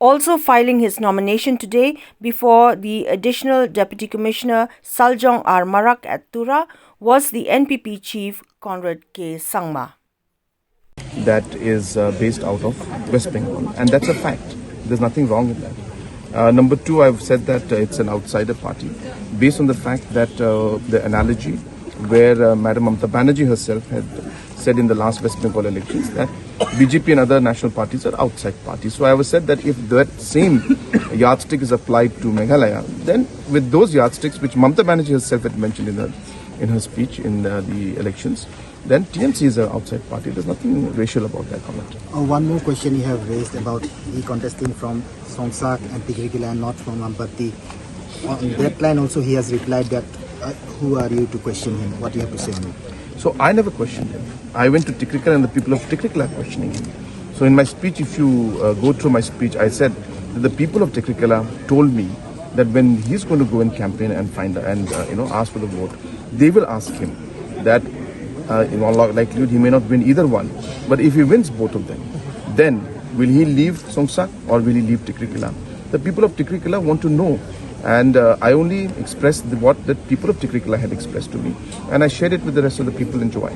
Also filing his nomination today before the additional Deputy Commissioner Saljong R Marak at Tura was the NPP chief Conrad Sangma. That is based out of West Bengal, and that's a fact. There's nothing wrong with that. Number two, I've said that it's an outsider party based on the fact that the analogy where Madam Mamata Banerjee herself had said in the last West Bengal elections that BJP and other national parties are outside parties. So I have said that if that same yardstick is applied to Meghalaya, then with those yardsticks which Mamata Banerjee herself had mentioned in her speech in the elections, then TMC is an outside party. There's nothing racial about that comment. One more question you have raised about he contesting from Songsak and Tigrikila and not from Ampatti. On that line also he has replied that who are you to question him? What do you have to say on it? So I never questioned him. I went to Tigrikila and the people of Tigrikila are questioning him. So in my speech, if you go through my speech, I said that the people of Tigrikila told me that when he's going to go and campaign and ask for the vote, they will ask him that in all likelihood he may not win either one, but if he wins both of them, then will he leave Songsak or will he leave Tigrikila? The people of Tigrikila want to know, and I only expressed what the people of Tigrikila had expressed to me, and I shared it with the rest of the people in Joy.